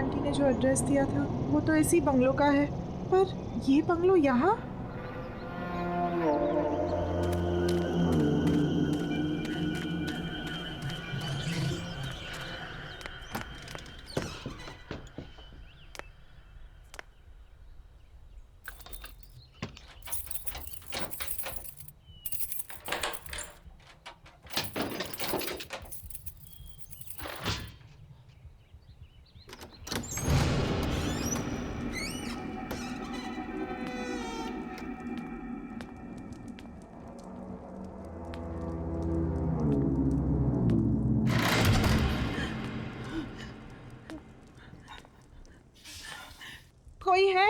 Aunty ने जो address दिया था वो तो इसी बंगलो का है, पर ये बंगलो यहाँ? कोई है?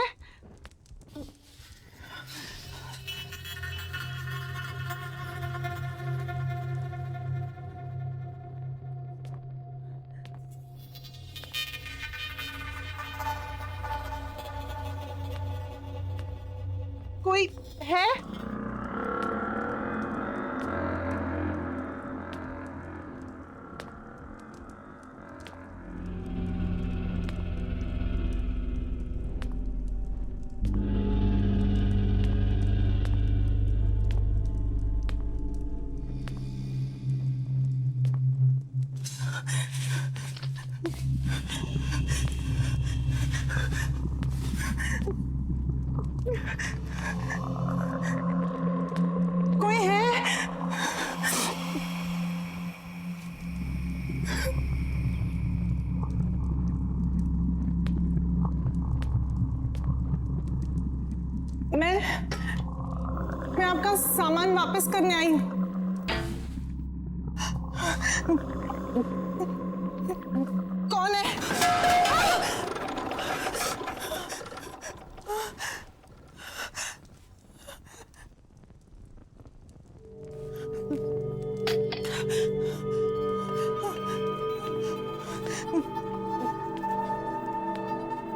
कोई है? कोई है? मैं आपका सामान वापस करने आई हूँ। कौन है?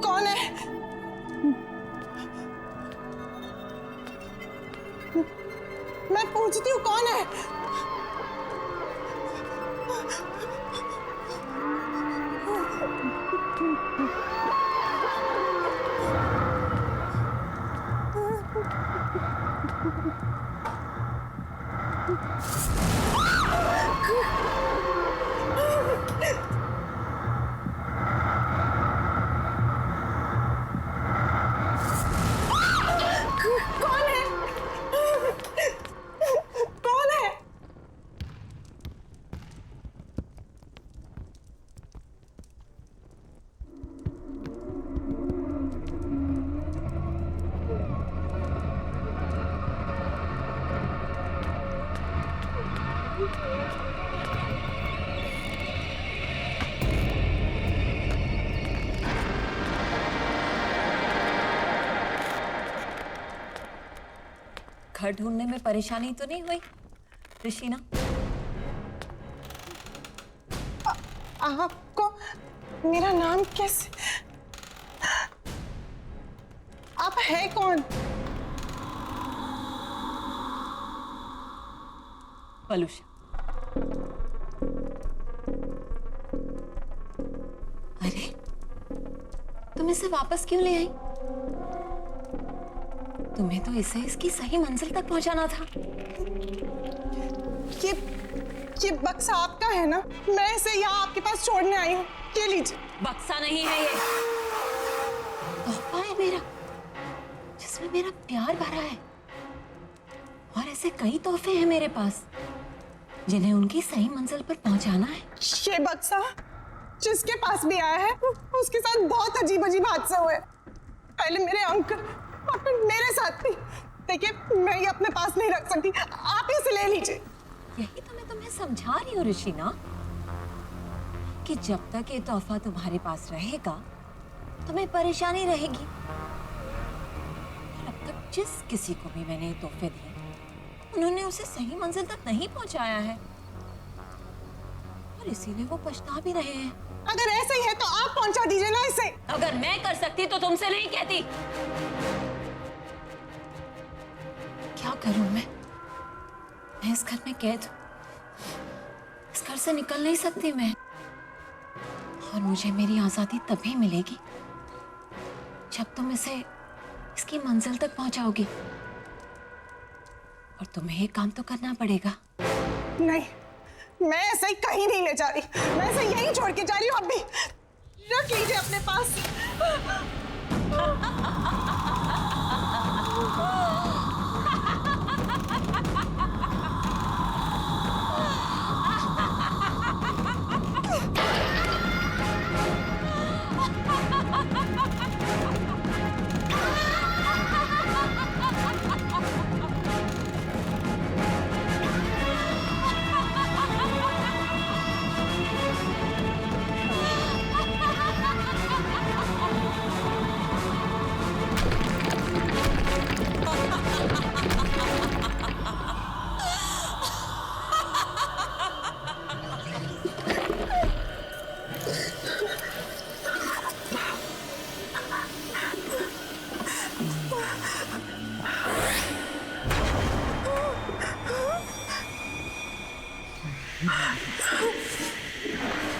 कौन है? मैं पूछती हूँ कौन है? कौन है? कौन है? घर ढूंढने में परेशानी तो नहीं हुई ऋषिना? आपको मेरा नाम कैसे? आप है कौन? पलूषा। अरे तुम इसे वापस क्यों ले आई? तुम्हें तो इसे इसकी सही मंजिल तक पहुंचाना था। ये बक्सा आपका है ना? मैं इसे यहाँ आपके पास छोड़ने आई हूँ। ये लीजिए। बक्सा नहीं है ये, तोहफा है मेरा, जिसमें मेरा प्यार भरा है। और ऐसे कई तोहफे हैं मेरे पास जिन्हें उनकी सही मंजिल पर पहुंचाना है। ये बक्सा जिसके पास भी आया है उसके साथ बहुत अजीब अजीब हादसे हुए। पहले मेरे अंकल और फिर मेरे साथ भी। देखिए मैं ये अपने पास नहीं रख सकती, आप इसे ले लीजिए। यही तो मैं तुम्हें समझा रही हूँ ऋषिना, कि जब तक ये तोहफा तुम्हारे पास रहेगा तुम्हें परेशानी रहेगी। अब तक जिस किसी को भी मैंने ये तोहफे दिए उन्होंने उसे सही मंजिल तक नहीं पहुंचाया है, और इसीलिए वो पछता भी रहे हैं। अगर ऐसा ही है तो आप पहुंचा दीजिए ना इसे। अगर मैं कर सकती तो तुमसे नहीं कहती। क्या करूं मैं इस घर में कैद हूं, इस घर से निकल नहीं सकती मैं। और मुझे मेरी आजादी तभी मिलेगी जब तुम इसे इसकी मंजिल तक पहुंचाओगी। और तुम्हें एक काम तो करना पड़ेगा। नहीं, मैं ऐसे ही कहीं नहीं ले जा रही, मैं इसे यहीं छोड़ के जा रही हूँ। अभी रख लीजिए अपने पास।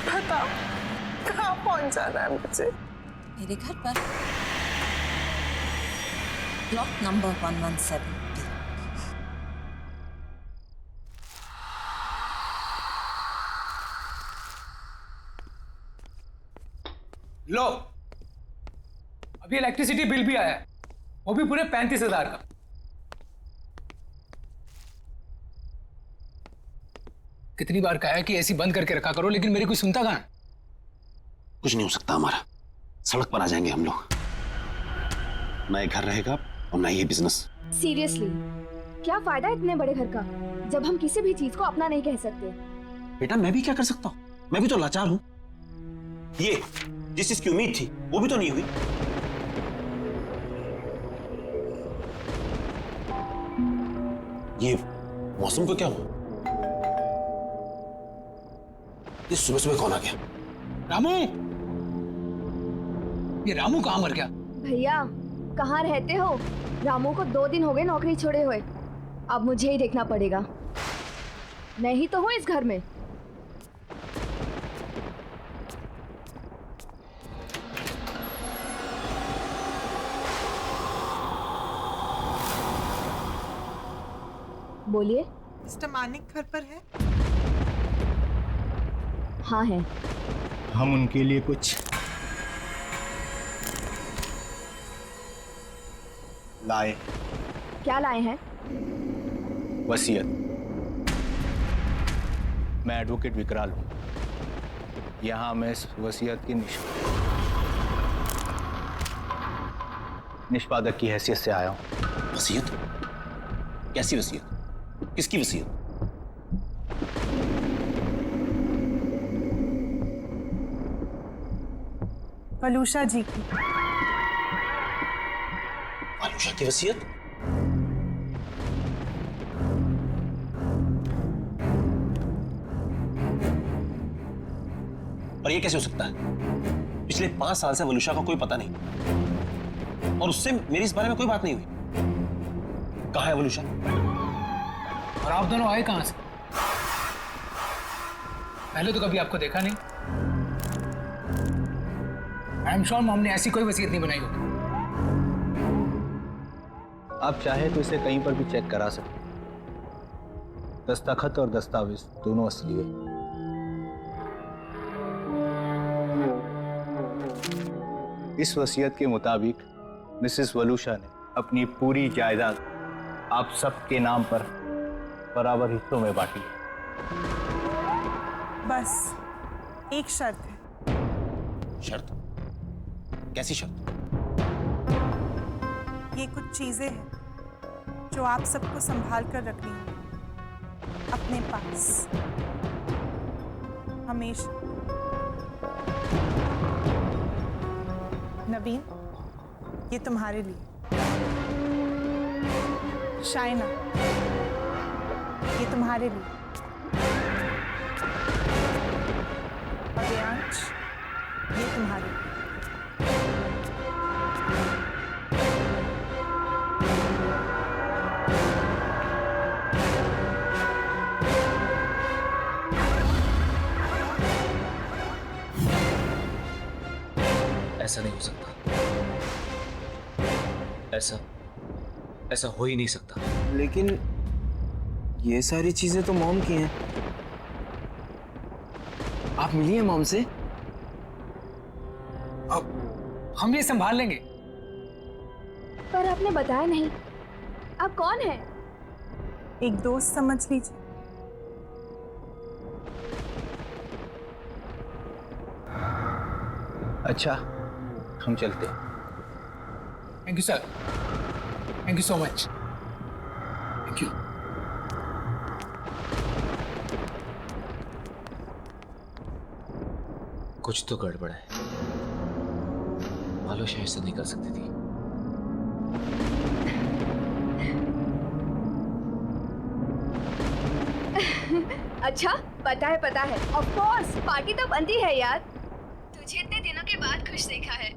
बताओ कहाँ पहुंचाना है मुझे? मेरे घर पर ब्लॉक नंबर 117B। लो, अभी इलेक्ट्रिसिटी बिल भी आया है, वो भी पूरे 35,000 का। कितनी बार कहा है कि एसी बंद करके रखा करो, लेकिन मेरी कोई सुनता कहाँ है? कुछ नहीं हो सकता हमारा, सड़क पर आ जाएंगे हम लोग। ना ये घर रहेगा और ना ये बिजनेस। सीरियसली, क्या फायदा इतने बड़े घर का जब हम किसी भी चीज को अपना नहीं कह सकते? बेटा मैं भी क्या कर सकता हूँ, मैं भी तो लाचार हूँ। ये जिस चीज की उम्मीद थी वो भी तो नहीं हुई। ये मौसम को क्या हुआ? ये सुबह सुबह कौन आ गया? रामू, ये रामू कहाँ मर गया? भैया कहाँ रहते हो? रामू को 2 दिन हो गए नौकरी छोड़े हुए। अब मुझे ही देखना पड़ेगा। मैं ही तो हूँ इस घर में। बोलिए। मिस्टर मानिक घर पर है? हाँ है। हम उनके लिए कुछ लाए। क्या लाए हैं? वसीयत। मैं एडवोकेट विकराल हूं। यहां मैं इस वसीयत की निष्पादक की हैसियत से आया हूं। वसीयत? कैसी वसीयत? किसकी वसीयत? वलूषा जी की। आलूषा की वसीयत? और ये कैसे हो सकता है? पिछले 5 साल से वलूषा का कोई पता नहीं और उससे मेरी इस बारे में कोई बात नहीं हुई। कहाँ है वलूषा? और आप दोनों आए कहाँ से? पहले तो कभी आपको देखा नहीं। आई एम श्योर मॉम ने ऐसी कोई वसीयत नहीं बनाई होगी। आप चाहे तो इसे कहीं पर भी चेक करा सकते हैं। दस्तखत और दस्तावेज दोनों असली है। इस वसीयत के मुताबिक मिसेस वलूषा ने अपनी पूरी जायदाद आप सबके नाम पर बराबर हिस्सों में बांटी है। बस एक शर्त है। शर्त? कैसी शर्त? ये कुछ चीजें हैं जो आप सबको संभाल कर रखनी है अपने पास हमेशा। नवीन, ये तुम्हारे लिए। शाइना, ये तुम्हारे लिए। और देयांश, ये तुम्हारे लिए। ऐसा नहीं हो सकता। ऐसा हो ही नहीं सकता। लेकिन ये सारी चीजें तो मॉम की हैं। आप मिली हैं मॉम से? अब हम ये संभाल लेंगे। पर आपने बताया नहीं, आप कौन हैं? एक दोस्त समझ लीजिए। अच्छा, हम चलते हैं। Thank you sir, thank you so much, thank you. कुछ तो गड़बड़ है। वालुशा ऐसा नहीं कर सकती थी। अच्छा, पता है। ऑफ कोर्स, पार्टी तो बनती है यार। तुझे इतने दिनों के बाद खुश देखा है।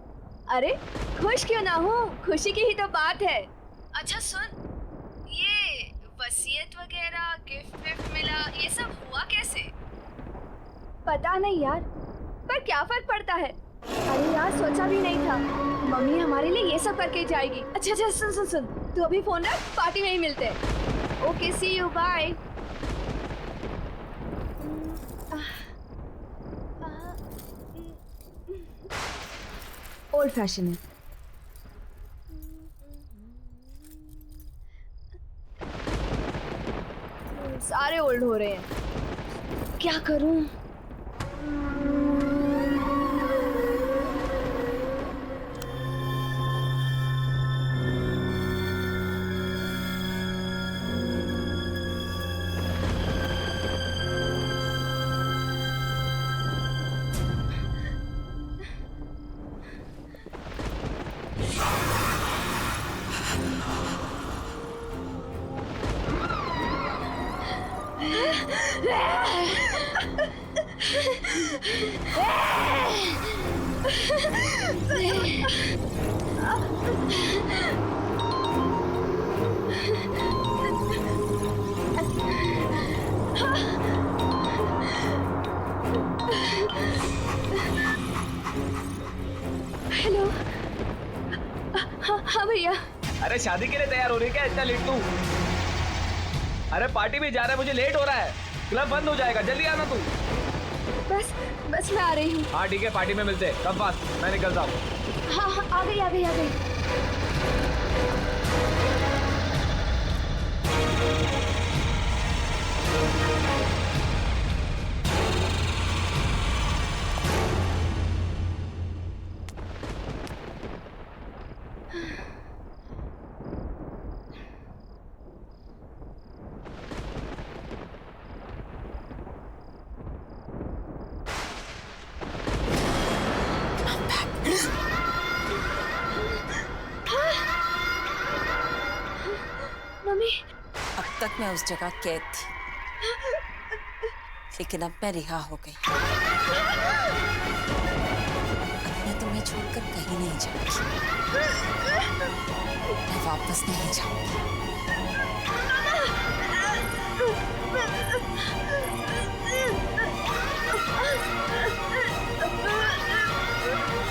अरे खुश क्यों ना हूँ, खुशी की ही तो बात है। अच्छा सुन, ये वसीयत वगैरह गिफ्ट विफ्ट मिला, ये सब हुआ कैसे? पता नहीं यार, पर क्या फर्क पड़ता है। अरे यार, सोचा भी नहीं था मम्मी हमारे लिए ये सब करके जाएगी। अच्छा सुन, तू अभी फोन रख, पार्टी में ही मिलते हैं। Okay, see you, bye. Old fashion है। सारे ओल्ड हो रहे हैं, क्या करूं? हेलो, हाँ भैया। अरे शादी के लिए तैयार हो रही है क्या इतना लेट तू? अरे पार्टी में जा रहा है, मुझे लेट हो रहा है। क्लब बंद हो जाएगा, जल्दी आना तू। बस मैं आ रही हूँ। हाँ ठीक है, पार्टी में मिलते हैं। कब फास्ट, मैं निकलता हूँ। हाँ, आ गई। मम्मी, अब तक मैं उस जगह कैद थी, लेकिन अब मैं रिहा हो गई। अब मैं तुम्हें छोड़कर कहीं नहीं जाऊंगी। मैं वापस नहीं जाऊंगी।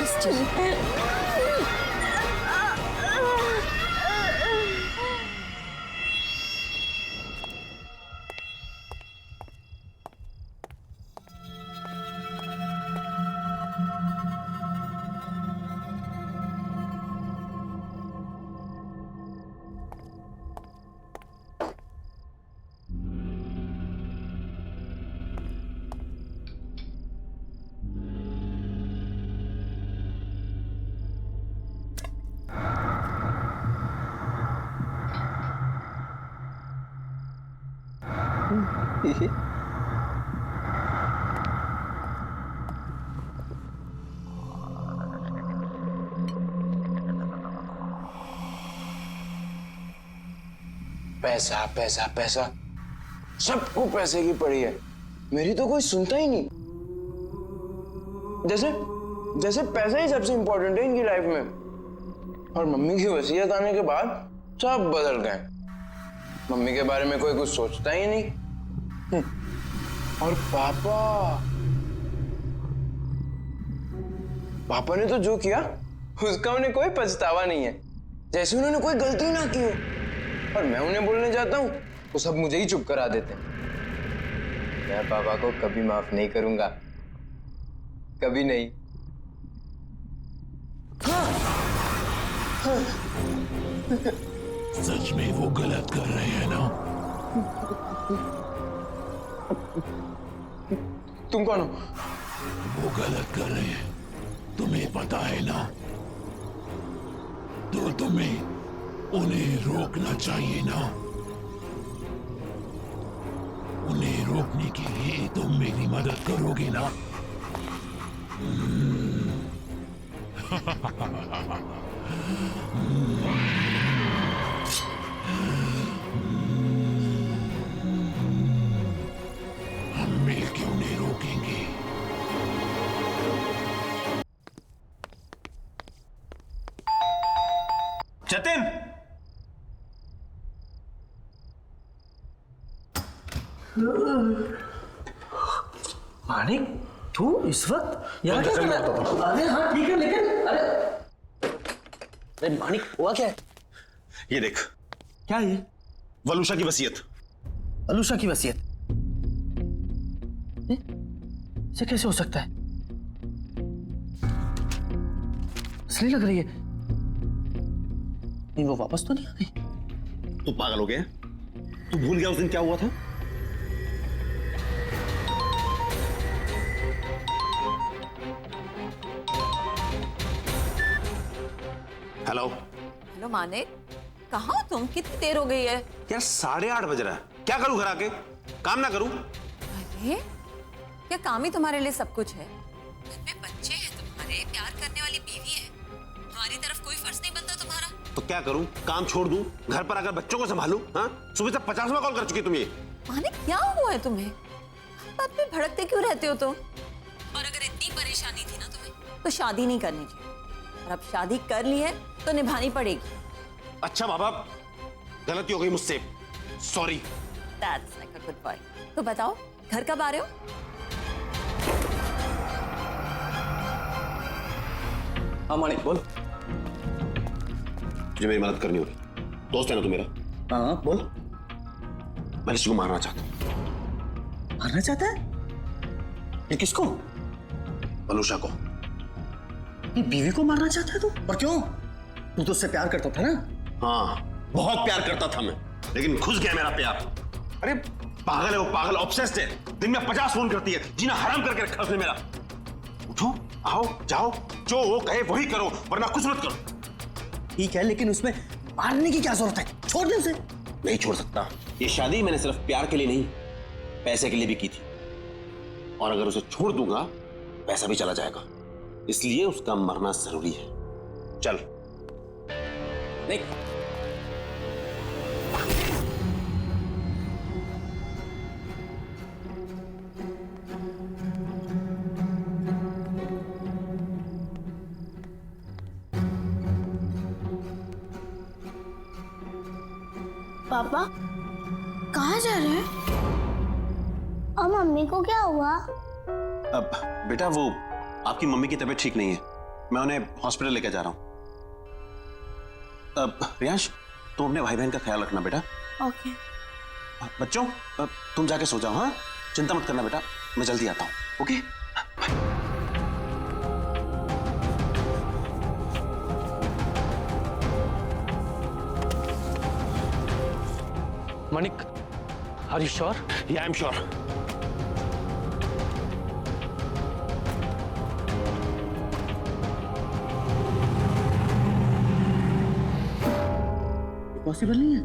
बस चलो। पैसा पैसा पैसा, सबको पैसे की पड़ी है। मेरी तो कोई सुनता ही नहीं। जैसे पैसा ही सबसे इंपॉर्टेंट है इनकी लाइफ में। और मम्मी की वसीयत आने के बाद सब बदल गए। मम्मी के बारे में कोई कुछ सोचता ही नहीं। और पापा पापा ने तो जो किया उसका उन्हें कोई पछतावा नहीं है, जैसे उन्होंने कोई गलती ना की हो। और मैं उन्हें बोलने जाता हूँ तो सब मुझे ही चुप करा देते हैं। मैं पापा को कभी माफ नहीं करूंगा, कभी नहीं। सच में वो गलत कर रहे हैं ना? तुम कौन हो? वो गलत कर रहे हैं, तुम्हें पता है ना? तो तुम्हें उन्हें रोकना चाहिए ना? उन्हें रोकने के लिए तुम मेरी मदद करोगे ना? हम मिलकर उन्हें रोकेंगे। जतिन, मानिक, तू इस वक्त यहाँ क्या कर रहा है? अरे हाँ ठीक है, लेकिन अरे मानिक, हुआ क्या है? ये देख, क्या है ये? वलूशा की वसीयत। अलूशा की वसीयत? इसे कैसे हो सकता है? असली लग रही है। नहीं, वो वापस तो नहीं आ गई? तू पागल हो गया? तू भूल गया उस दिन क्या हुआ था? हेलो हेलो मानिक, कहाँ हो तुम? कितनी देर हो गई है? यार 8:30 बज रहा है, क्या करूं घर आके? काम ना करूं? अरे क्या काम ही तुम्हारे लिए सब कुछ है? घर में बच्चे हैं तुम्हारे, प्यार करने वाली बीवी है, हमारी तरफ कोई फर्ज नहीं बनता तुम्हारा? तो क्या करूं? काम छोड़ दूं? घर पर आकर बच्चों को संभालूं? हाँ, सुबह से 50वां कॉल कर चुकी तुम ये। मानिक क्या हुआ है तुम्हें? हर बात में भड़कते क्यों रहते हो तुम? और अगर इतनी परेशानी थी ना तुम्हें, तो शादी नहीं करनी चाहिए। और अब शादी कर ली है तो निभानी पड़ेगी। अच्छा बाबा, गलती हो गई मुझसे, sorry. That's like a good boy. तो बताओ, घर कब आ रहे हो? हाँ मानिक, बोल। तुझे मेरी मदद करनी होगी, दोस्त है ना तू मेरा। हाँ बोल। मैं किसी को मारना चाहता हूँ। मारना चाहता है? ये किसको? वलूशा को। ये बीवी को मारना चाहता है तू? और क्यों? तू तो उससे प्यार करता था ना? हाँ, बहुत प्यार करता था मैं, लेकिन घुस गया मेरा प्यार। अरे पागल है वो, पागल, ऑब्सेस्ड है। दिन में 50 फोन करती है, जीना हराम करके रखा उसने मेरा। उठो, आओ, जाओ, जो वो कहे वही करो, वरना कुछ मत करो। ठीक है, लेकिन उसमें मारने की क्या जरूरत है? छोड़ दे उसे। नहीं छोड़ सकता। ये शादी मैंने सिर्फ प्यार के लिए नहीं, पैसे के लिए भी की थी। और अगर उसे छोड़ दूंगा, पैसा भी चला जाएगा। इसलिए उसका मरना जरूरी है। चल। नहीं। पापा कहाँ जा रहे हैं? और मम्मी को क्या हुआ? अब बेटा, वो आपकी मम्मी की तबीयत ठीक नहीं है, मैं उन्हें हॉस्पिटल लेकर जा रहा हूं। अब रियांश, तुम अपने भाई बहन का ख्याल रखना बेटा। ओके। बच्चों, तुम जाके सो जाओ। हाँ, चिंता मत करना बेटा, मैं जल्दी आता हूँ। Okay, bye. Manik, are you sure? या आई एम श्योर। पॉसिबल नहीं है।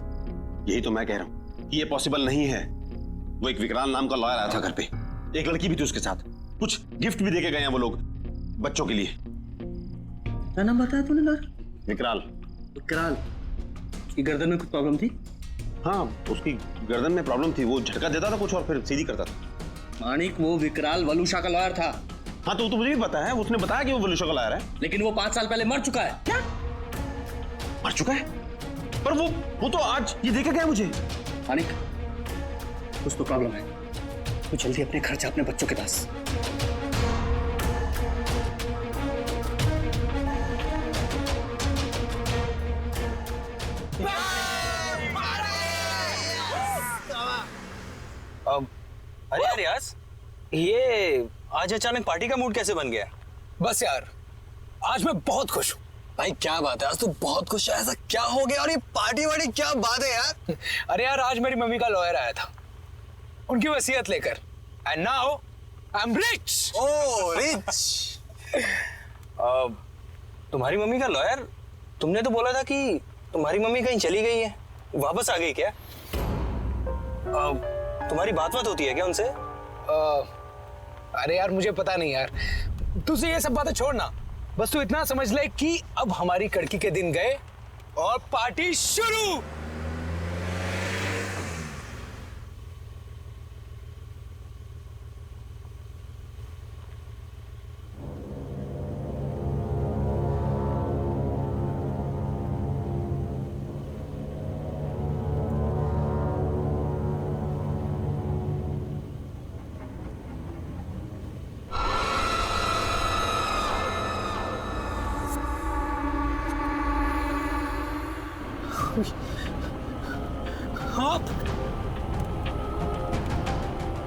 यही तो मैं कह रहा हूँ कि ये पॉसिबल नहीं है। वो एक विकराल नाम का लॉयर आया था घर पे, एक लड़की भी थी उसके साथ, कुछ गिफ्ट भी देके गए हैं वो लोग बच्चों के लिए। क्या नाम बताया तूने लॉयर? विकराल। विकराल की गर्दन में कुछ प्रॉब्लम थी? हाँ, उसकी गर्दन में प्रॉब्लम थी, वो झटका देता था कुछ और फिर सीधी करता था। मानिक, वो विकराल वलूशा का लॉयर था। हाँ, तो मुझे भी पता है, उसने बताया कि वो वलूशा का लॉयर है। लेकिन वो 5 साल पहले मर चुका है। क्या? मर चुका है? पर वो तो आज ये देखे गया मुझे। मानिक, कुछ तो प्रॉब्लम है। तू जल्दी अपने घर जा, अपने बच्चों के पास। अरे यार रियाज, ये आज अचानक पार्टी का मूड कैसे बन गया? बस यार, आज मैं बहुत खुश हूँ। भाई क्या बात है, आज तू बहुत खुश है, ऐसा क्या हो गया? और ये पार्टी वार्टी क्या बात है यार? अरे यार, आज मेरी मम्मी का लॉयर आया था उनकी वसीयत लेकर, and now I am rich. Oh rich. तुम्हारी मम्मी का लॉयर? तुमने तो बोला था कि तुम्हारी मम्मी कहीं चली गई है, वापस आ गई क्या? तुम्हारी बात होती है क्या उनसे? अरे यार मुझे पता नहीं यार, तुझे ये सब बातें छोड़ना, बस तू इतना समझ ले कि अब हमारी कड़की के दिन गए और पार्टी शुरू। आप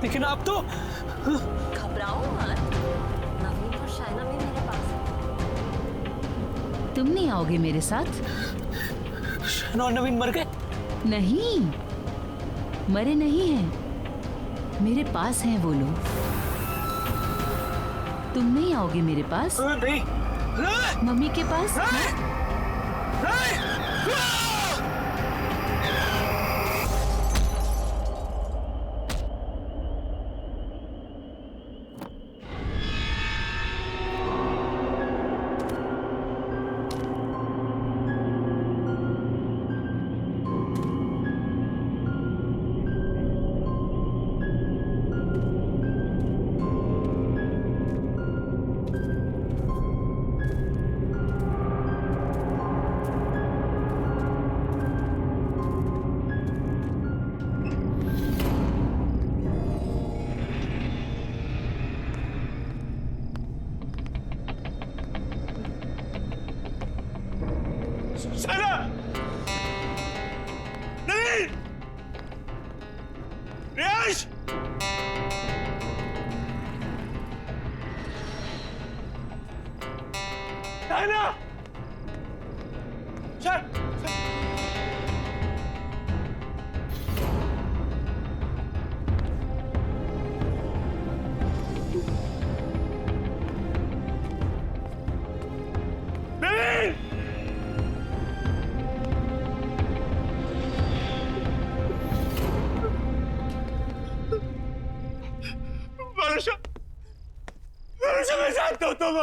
लेकिन आप तो घबराओ मत, नवीन और शाइना भी मेरे पास है। तुम नहीं आओगे मेरे साथ? शाइना और नवीन मर गए? नहीं, मरे नहीं हैं, मेरे पास हैं वो लोग। तुम नहीं आओगे मेरे पास? नहीं। मम्मी के पास? मैं जानता हूं तुम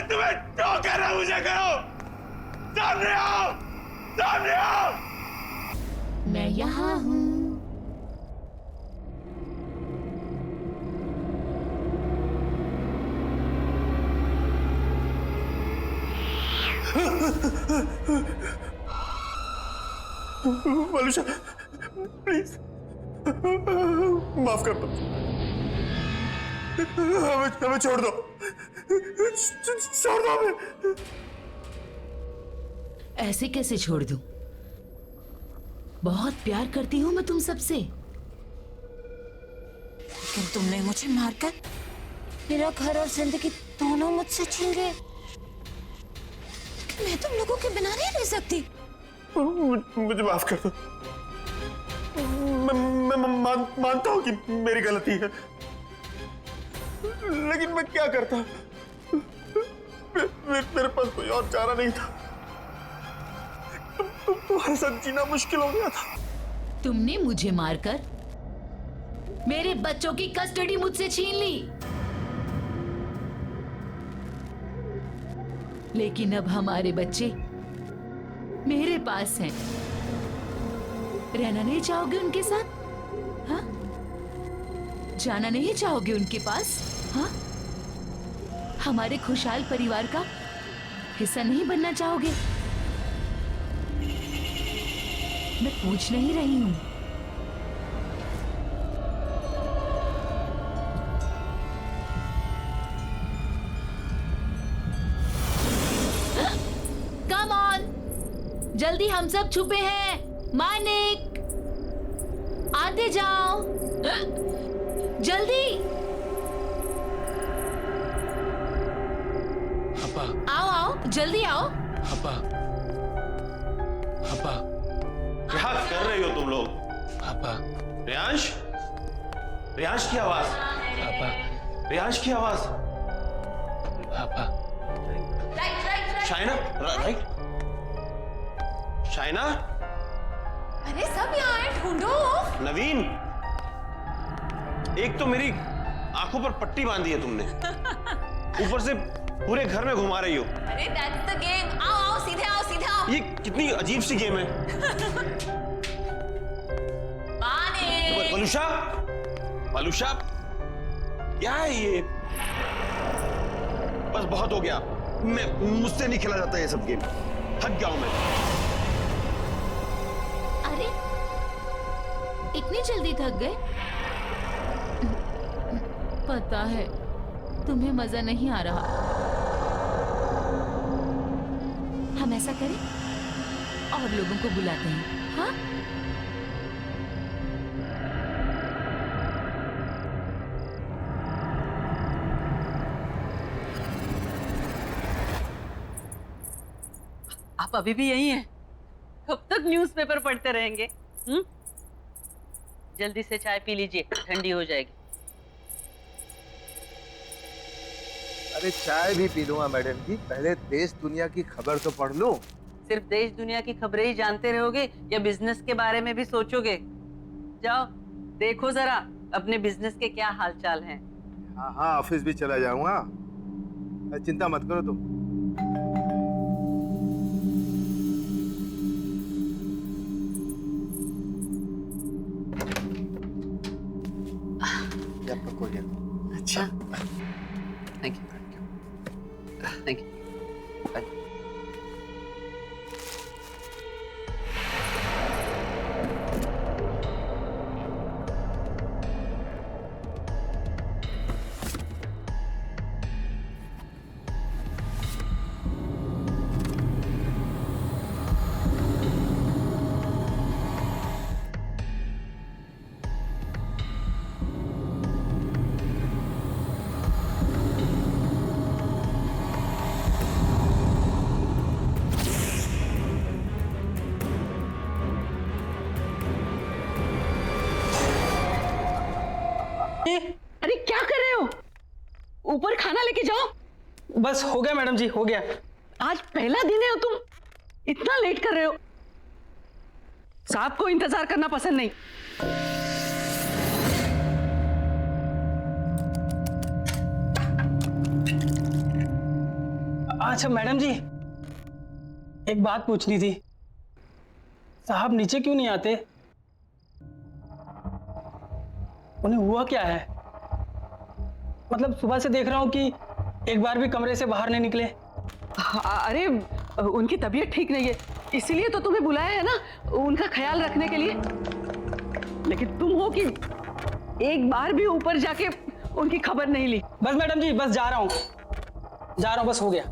तुम्हें जो करना मुझे करो। सामने आओ, सामने आओ। मैं यहाँ हूँ। वलुषा प्लीज माफ कर दो, हमें छोड़ दो, छोड़ दो हमें। ऐसे कैसे छोड़ दूं? बहुत प्यार करती हूँ मैं तुम सबसे। लेकिन तुमने मुझे मारकर मेरा घर और जिंदगी दोनों मुझसे छीन गए। मैं तुम लोगों के बिना नहीं रह सकती। मुझे माफ कर दो। मैं मानता हूँ कि मेरी गलती है, लेकिन मैं क्या करता? मेरे पास कोई और चारा नहीं था। तुम्हारे साथ जीना मुश्किल हो गया था। तुमने मुझे मारकर मेरे बच्चों की कस्टडी मुझसे छीन ली, लेकिन अब हमारे बच्चे मेरे पास हैं। रहना नहीं चाहोगे उनके साथ? हाँ? जाना नहीं चाहोगे उनके पास? हाँ? हमारे खुशहाल परिवार का हिस्सा नहीं बनना चाहोगे? मैं पूछ नहीं रही हूं। कम ऑन, जल्दी, हम सब छुपे हैं। मानिक, आते जाओ, जल्दी आओ आओ, जल्दी आओ। क्या कर रही हो तुम लोग? रियांश, रियांश की आवाज, रियांश की आवाज। शाइना, राइट? शाइना, अरे सब यहाँ है, ढूंढो। नवीन, एक तो मेरी आंखों पर पट्टी बांधी है तुमने, ऊपर से पूरे घर में घुमा रही हो। अरे दैट्स द गेम। आओ आओ, सीधे आओ, सीधे आओ। ये कितनी अजीब सी गेम है। वलूषा, वलूषा, क्या है ये? बस बहुत हो गया, मुझसे नहीं खेला जाता ये सब गेम, थक गया हूं मैं। अरे इतनी जल्दी थक गए? पता है तुम्हें मजा नहीं आ रहा। हम ऐसा करें और लोगों को बुलाते हैं, हाँ? आप अभी भी यही हैं? कब तक न्यूज़पेपर पढ़ते रहेंगे? जल्दी से चाय पी लीजिए, ठंडी हो जाएगी। अरे चाय भी पी लूंगा मैडम जी, पहले देश दुनिया की खबर तो पढ़ लूं। सिर्फ देश दुनिया की खबरें ही जानते रहोगे या बिजनेस के बारे में भी सोचोगे? जाओ देखो जरा अपने बिजनेस के क्या हालचाल हैं। हाँ हाँ, ऑफिस भी चला जाऊंगा, चिंता मत करो तुम। अच्छा, थैंक यू, थैंक यू। अरे क्या कर रहे हो? ऊपर खाना लेके जाओ। बस हो गया मैडम जी, हो गया। आज पहला दिन है और तुम इतना लेट कर रहे हो। साहब को इंतजार करना पसंद नहीं। अच्छा मैडम जी, एक बात पूछनी थी, साहब नीचे क्यों नहीं आते? उन्हें हुआ क्या है? मतलब सुबह से देख रहा हूं कि एक बार भी कमरे से बाहर नहीं निकले। अरे उनकी तबीयत ठीक नहीं है, इसीलिए तो तुम्हें बुलाया है ना, उनका ख्याल रखने के लिए। लेकिन तुम हो कि एक बार भी ऊपर जाके उनकी खबर नहीं ली। बस मैडम जी, बस जा रहा हूं, बस हो गया।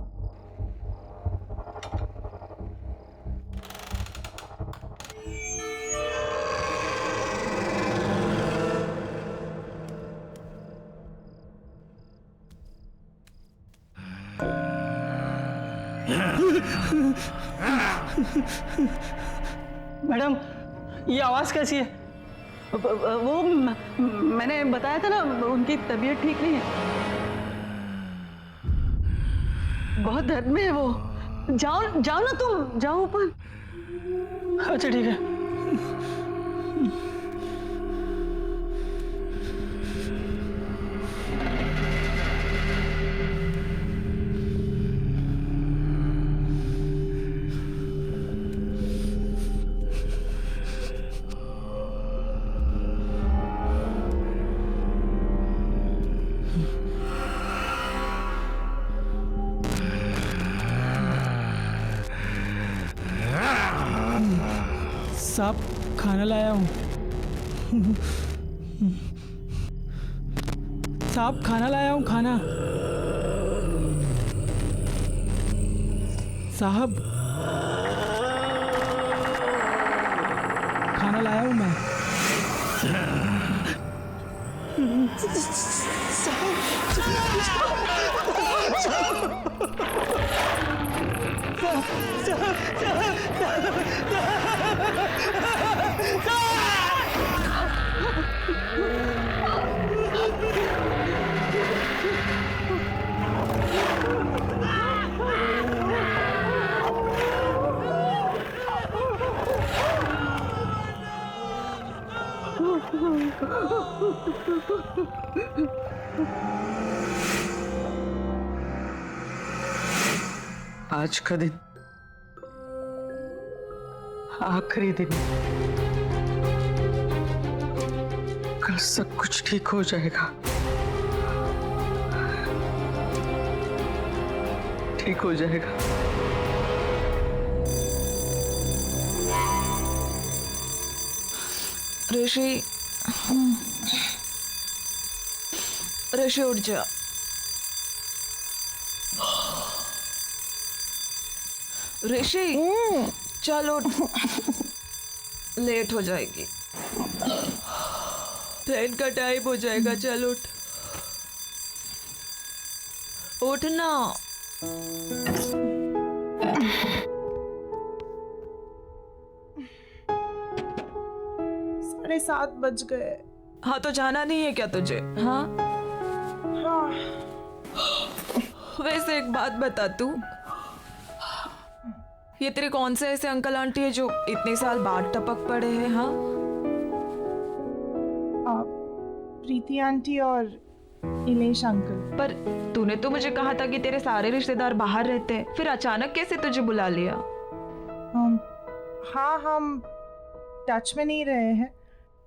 मैडम, ये आवाज कैसी है? वो मैंने बताया था ना, उनकी तबीयत ठीक नहीं है, बहुत दर्द में है वो। जाओ जाओ ना तुम, जाओ ऊपर। अच्छा ठीक है। साहब, खाना लाया हूँ। साहब, खाना लाया हूँ, खाना। साहब, खाना लाया हूँ मैं। आज का दिन आखिरी दिन, कल सब कुछ ठीक हो जाएगा, ठीक हो जाएगा। ऋषि, ऋषि उठ जा। ऋषि चल उठ, लेट हो जाएगी, ट्रेन का टाइम हो जाएगा। चल उठ, उठ ना। 7:30 बज गए। हाँ तो जाना नहीं है क्या तुझे? हाँ हाँ। वैसे एक बात बता, तू ये तेरे कौन से ऐसे अंकल आंटी है जो इतने साल बाद टपक पड़े हैं? हाँ, प्रीति आंटी और इलेश अंकल। पर तूने तो मुझे कहा था कि तेरे सारे रिश्तेदार बाहर रहते हैं, फिर अचानक कैसे तुझे बुला लिया? हाँ, हम टच में नहीं रहे हैं,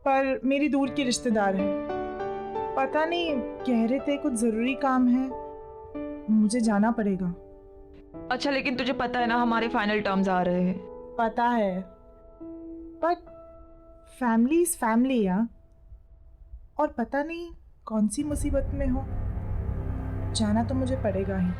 पर मेरी दूर की रिश्तेदार हैं। पता नहीं, कह रहे थे कुछ जरूरी काम है, मुझे जाना पड़ेगा। अच्छा, लेकिन तुझे पता है ना हमारे फाइनल टर्म्स आ रहे हैं। पता है, पर फैमिली इज फैमिली यार, और पता नहीं कौन सी मुसीबत में हो, जाना तो मुझे पड़ेगा ही।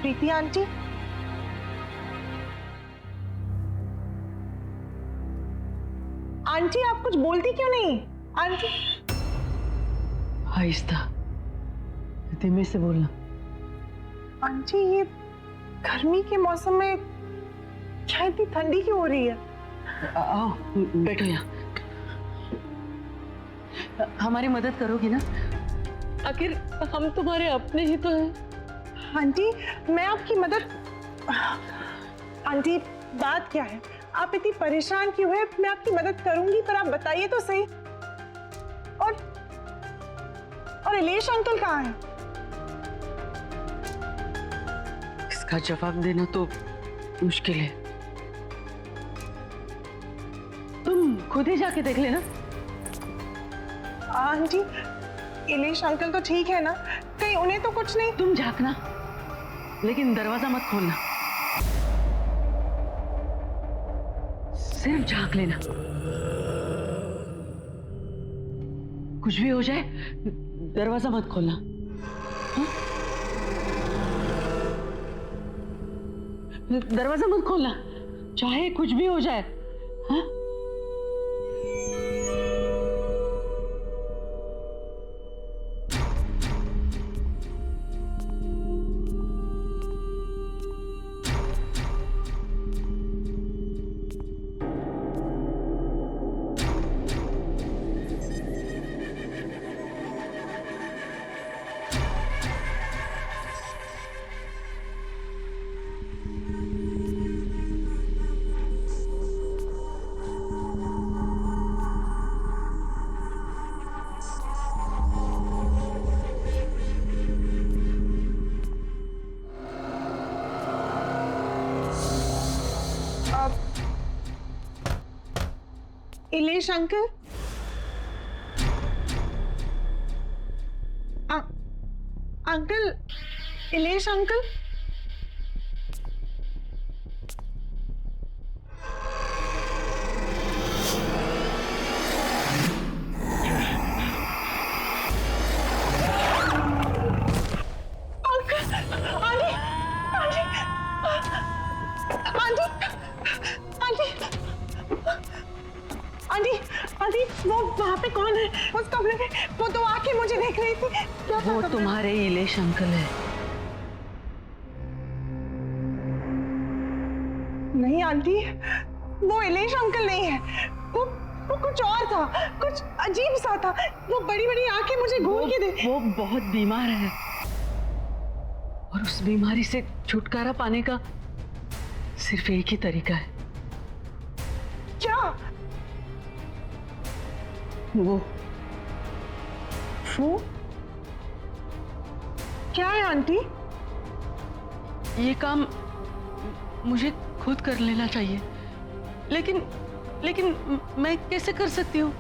प्रीति आंटी, आंटी आप कुछ बोलती क्यों नहीं? आंटी। आहिस्ता, धीमे से बोलना। आंटी, ये गर्मी के मौसम में क्या इतनी ठंडी क्यों हो रही है? आओ बैठो यहाँ, हमारी मदद करोगी ना? आखिर हम तुम्हारे अपने ही तो हैं। आंटी, मैं आपकी मदद। आंटी, बात क्या है? आप इतनी परेशान क्यों हैं? मैं आपकी मदद करूंगी, पर आप बताइए तो सही। और इलेश अंकल कहाँ हैं? इसका जवाब देना तो मुश्किल है, तुम खुद ही जाके देख लेना। आंटी, इलेश अंकल तो ठीक है ना? कहीं उन्हें तो कुछ नहीं? तुम झांकना, लेकिन दरवाजा मत खोलना, सिर्फ झांक लेना। कुछ भी हो जाए दरवाजा मत खोलना। हा? दरवाजा मत खोलना, चाहे कुछ भी हो जाए। हा? Ilesh uncle, uncle, Ilesh uncle. Aunty, aunty, वो वहाँ पे कौन है उस कमरे में? वो तो आके मुझे देख रही थी। क्या था वो कमरे? तुम्हारे इलेश अंकल है। नहीं आंटी, वो इलेश अंकल नहीं है। वो कुछ और था, कुछ अजीब सा था। वो बड़ी बड़ी आंखें मुझे घूर के दे। वो बहुत बीमार है और उस बीमारी से छुटकारा पाने का सिर्फ एक ही तरीका है। क्या? वो क्या है आंटी? ये काम मुझे खुद कर लेना चाहिए, लेकिन मैं कैसे कर सकती हूँ?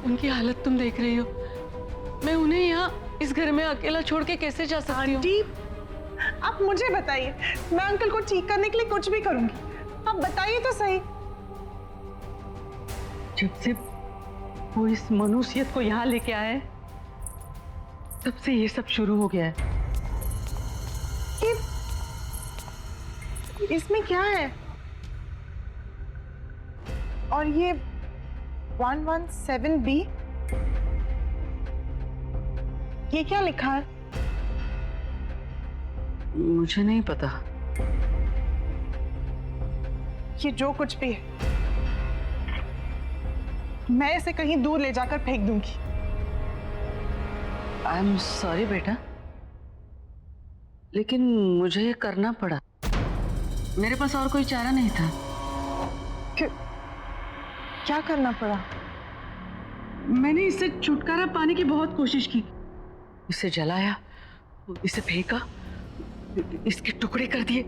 उनकी हालत तुम देख रही हो। मैं उन्हें यहाँ इस घर में अकेला छोड़ के कैसे जा सकती हूँ? आंटी, आप मुझे बताइए, मैं अंकल को ठीक करने के लिए कुछ भी करूंगी। आप बताइए तो सही। जब से वो इस मनुष्यत को यहाँ लेके आए, तब से ये सब शुरू हो गया है। इसमें क्या है? और ये 117B, ये क्या लिखा है? मुझे नहीं पता। ये जो कुछ भी है, मैं इसे कहीं दूर ले जाकर फेंक दूंगी। आई एम सॉरी बेटा, लेकिन मुझे ये करना पड़ा। मेरे पास और कोई चारा नहीं था। क्या करना पड़ा? मैंने इससे छुटकारा पाने की बहुत कोशिश की। इसे जलाया, इसे फेंका, इसके टुकड़े कर दिए,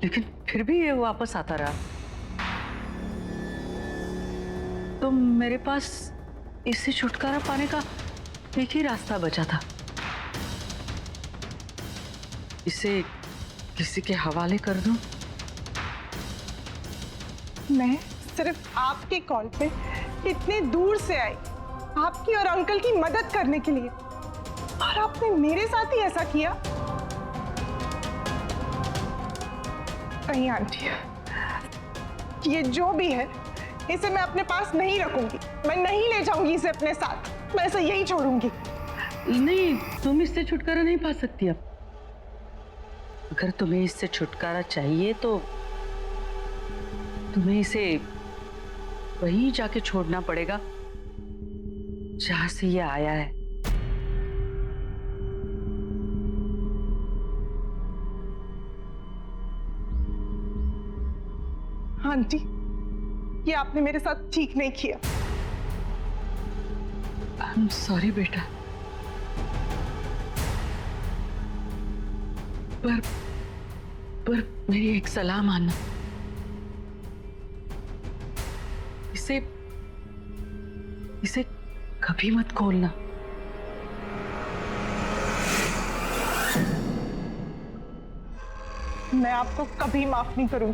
लेकिन फिर भी ये वापस आता रहा। तो मेरे पास इससे छुटकारा पाने का एक ही रास्ता बचा था। इसे किसी के हवाले कर दूं? मैं सिर्फ आपके कॉल पे इतने दूर से आई, आपकी और अंकल की मदद करने के लिए, और आपने मेरे साथ ही ऐसा किया। नहीं आंटी, ये जो भी है, इसे मैं अपने पास नहीं रखूंगी। मैं नहीं ले जाऊंगी इसे अपने साथ। मैं इसे यही छोड़ूंगी। नहीं, तुम इससे छुटकारा नहीं पा सकती। अब अगर तुम्हें इससे छुटकारा चाहिए तो तुम्हें इसे वहीं जाके छोड़ना पड़ेगा जहां से ये आया है। आंटी, ये आपने मेरे साथ ठीक नहीं किया। आई एम सॉरी बेटा, पर मेरी एक सलाह मानना। इसे कभी मत खोलना। मैं आपको कभी माफ नहीं करूंगी,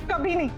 कभी नहीं।